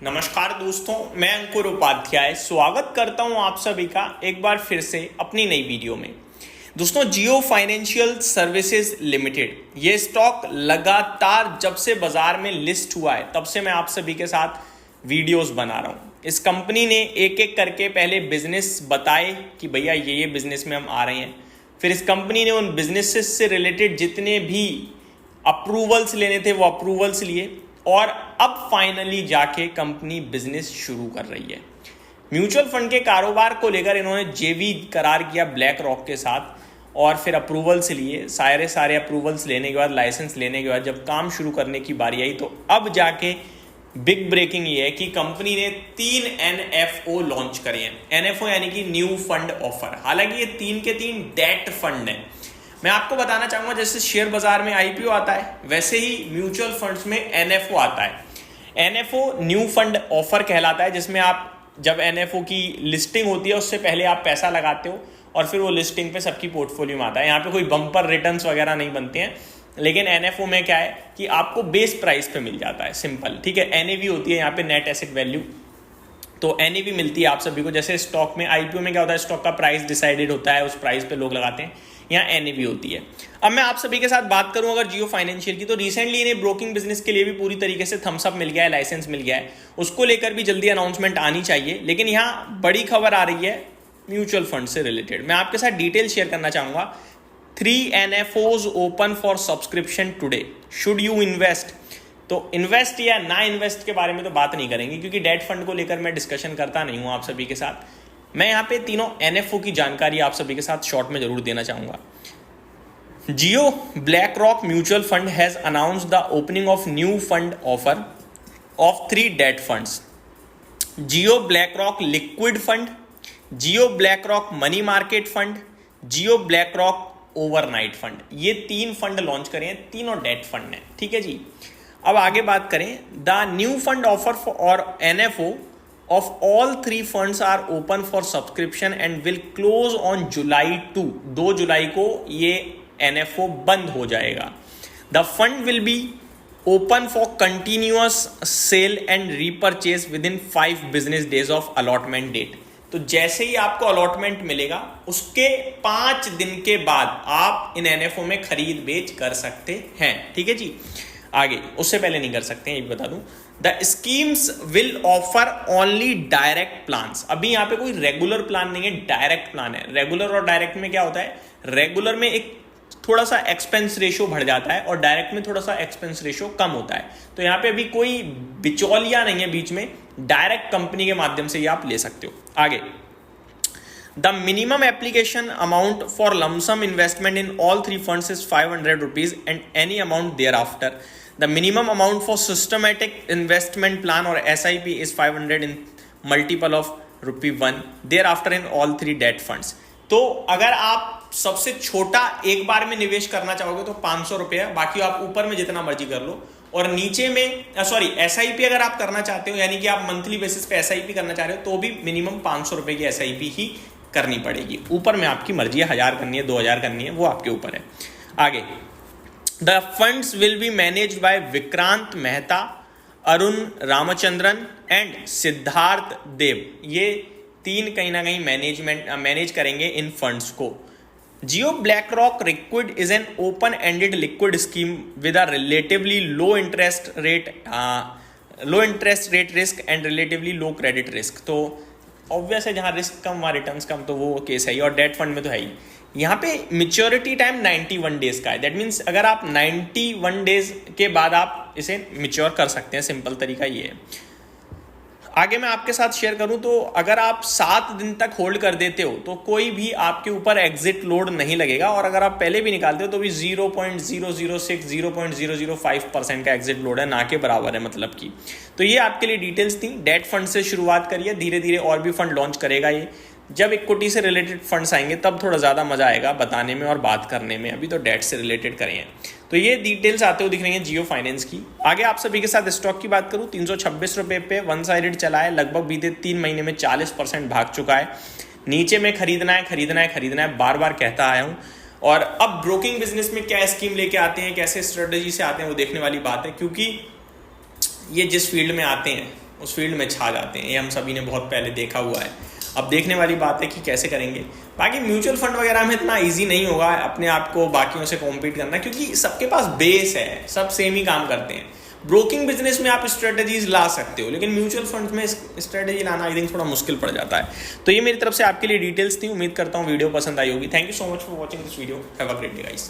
नमस्कार दोस्तों, मैं अंकुर उपाध्याय स्वागत करता हूं आप सभी का एक बार फिर से अपनी नई वीडियो में। दोस्तों, जियो फाइनेंशियल सर्विसेज लिमिटेड ये स्टॉक लगातार जब से बाजार में लिस्ट हुआ है तब से मैं आप सभी के साथ वीडियोस बना रहा हूं। इस कंपनी ने एक एक करके पहले बिजनेस बताए कि भैया ये बिजनेस में हम आ रहे हैं। फिर इस कंपनी ने उन बिजनेसेस से रिलेटेड जितने भी अप्रूवल्स लेने थे वो अप्रूवल्स लिए और अब फाइनली जाके कंपनी बिजनेस शुरू कर रही है। म्यूचुअल फंड के कारोबार को लेकर इन्होंने जेवी करार किया ब्लैक रॉक के साथ और फिर अप्रूवल्स लिए। सारे अप्रूवल्स लेने के बाद, लाइसेंस लेने के बाद जब काम शुरू करने की बारी आई तो अब जाके बिग ब्रेकिंग ये है कि कंपनी ने 3 NFO लॉन्च करे हैं। NFO यानी कि न्यू फंड ऑफर। हालांकि ये 3 के 3 डेट फंड हैं। मैं आपको बताना चाहूंगा जैसे शेयर बाजार में IPO आता है वैसे ही म्यूचुअल फंड्स में NFO आता है। NFO न्यू फंड ऑफर कहलाता है, जिसमें आप जब NFO की लिस्टिंग होती है उससे पहले आप पैसा लगाते हो और फिर वो लिस्टिंग पे सबकी पोर्टफोलियो में आता है। यहाँ पे कोई बम्पर रिटर्न्स वगैरह नहीं बनते हैं, लेकिन NFO में क्या है कि आपको बेस प्राइस पे मिल जाता है। सिंपल, ठीक है। NAV होती है यहाँ पे, नेट एसेट वैल्यू। तो NAV मिलती है आप सभी को। जैसे स्टॉक में IPO में क्या होता है, स्टॉक का प्राइस डिसाइडेड होता है, उस प्राइस पे लोग लगाते हैं। यहाँ NAV होती है। अब मैं आप सभी के साथ बात करूं अगर जियो फाइनेंशियल की, तो रिसेंटली इन्हें ब्रोकिंग बिजनेस के लिए भी पूरी तरीके से थम्स अप मिल गया है, लाइसेंस मिल गया है। उसको लेकर भी जल्दी अनाउंसमेंट आनी चाहिए। लेकिन यहाँ बड़ी खबर आ रही है म्यूचुअल फंड से रिलेटेड। मैं आपके साथ डिटेल शेयर करना चाहूंगा। 3 NFOs open for subscription today, should you invest? तो इन्वेस्ट या ना इन्वेस्ट के बारे में तो बात नहीं करेंगे क्योंकि डेट फंड को लेकर मैं डिस्कशन करता नहीं हूं आप सभी के साथ। मैं यहाँ पे तीनों NFO की जानकारी आप सभी के साथ शॉर्ट में जरूर देना चाहूंगा। Jio black rock mutual fund has announced the opening of new fund offer of 3 debt funds: Jio black rock liquid fund, Jio black rock money market fund, Jio black rock overnight fund. ये 3 फंड लॉन्च करे हैं, तीनों date fund हैं, ठीक है जी। अब आगे बात करें, द न्यू फंड ऑफर और NFO of all 3 funds are open for subscription and will close on July 2. 2 जुलाई को ये NFO बंद हो जाएगा। The fund will be open for continuous sale and repurchase within 5 business days of allotment date. तो जैसे ही आपको allotment मिलेगा उसके 5 दिन के बाद आप इन NFO में खरीद बेच कर सकते हैं, ठीक है जी। आगे, उससे पहले नहीं कर सकते हैं, ये भी बता दूं। The schemes will offer only direct plans. अभी यहाँ पे कोई रेगुलर प्लान नहीं है, डायरेक्ट प्लान है। रेगुलर और डायरेक्ट में क्या होता है, रेगुलर में एक थोड़ा सा एक्सपेंस रेशियो बढ़ जाता है और डायरेक्ट में थोड़ा सा एक्सपेंस रेशियो कम होता है। तो यहाँ पे अभी कोई बिचौलिया नहीं है बीच में, डायरेक्ट कंपनी के माध्यम से ये आप ले सकते हो। आगे, the minimum application amount for lump sum investment in all 3 funds is 500 rupees and any amount thereafter. The minimum amount for systematic investment plan or SIP is 500 in multiple of ₹1 thereafter in all 3 debt funds. तो अगर आप सबसे छोटा एक बार में निवेश करना चाहोगे तो 500 रुपया, बाकी आप ऊपर में जितना मर्जी कर लो। और नीचे में SIP अगर आप करना चाहते हो, यानी कि आप मंथली बेसिस पे SIP करना चाह रहे हो, तो भी मिनिमम 500 रुपए की SIP ही करनी पड़ेगी। ऊपर में आपकी मर्जी है, 1000 करनी है, 2000 करनी है, वो आपके ऊपर है। आगे, the funds will be managed by Vikrant Mehta, Arun Ramachandran and Siddharth Dev. ये 3 कहीं ना कहीं मैनेज करेंगे इन फंड्स को। Jio black rock liquid is an open ended liquid scheme with a relatively low interest rate risk and relatively low credit risk. तो ऑब्वियस है, जहां रिस्क कम वहां रिटर्न्स कम, तो वो केस है ही। और डेट फंड में तो है ही। यहाँ पे मैच्योरिटी टाइम 91 डेज का है। दैट मीन्स अगर आप 91 डेज के बाद आप इसे मैच्योर कर सकते हैं। सिंपल तरीका ये है। आगे मैं आपके साथ शेयर करूं तो अगर आप 7 दिन तक होल्ड कर देते हो तो कोई भी आपके ऊपर एग्जिट लोड नहीं लगेगा। और अगर आप पहले भी निकालते हो तो भी 0.006 0.005% का एग्जिट लोड है, ना के बराबर है मतलब की। तो ये आपके लिए डिटेल्स थी। डेट फंड से शुरुआत करिए, धीरे धीरे और भी फंड लॉन्च करेगा ये। जब इक्विटी से रिलेटेड फंड्स आएंगे तब थोड़ा ज़्यादा मजा आएगा बताने में और बात करने में। अभी तो डेट से रिलेटेड करें। तो ये डिटेल्स आते हुए दिख रही हैं जियो फाइनेंस की। आगे आप सभी के साथ स्टॉक की बात करूं, 326 रुपये पे वन साइडेड चला है। लगभग बीते 3 महीने में 40% भाग चुका है। नीचे में खरीदना है, बार बार कहता आया हूं। और अब ब्रोकिंग बिजनेस में क्या स्कीम लेके आते हैं, कैसे स्ट्रेटेजी से आते हैं, वो देखने वाली बात है। क्योंकि ये जिस फील्ड में आते हैं उस फील्ड में छा जाते हैं। ये हम सभी ने बहुत पहले देखा हुआ है। अब देखने वाली बात है कि कैसे करेंगे। बाकी म्यूचुअल फंड वगैरह में इतना इजी नहीं होगा अपने आप को बाकियों से कॉम्पीट करना, क्योंकि सबके पास बेस है, सब सेम ही काम करते हैं। ब्रोकिंग बिजनेस में आप स्ट्रेटजीज ला सकते हो, लेकिन म्यूचुअल फंड में स्ट्रेटजी लाना आई थिंक थोड़ा मुश्किल पड़ जाता है। तो ये मेरी तरफ से आपके लिए डिटेल्स थी। उम्मीद करता हूँ वीडियो पसंद आई होगी। Thank you so much for watching this video. Have a great day guys.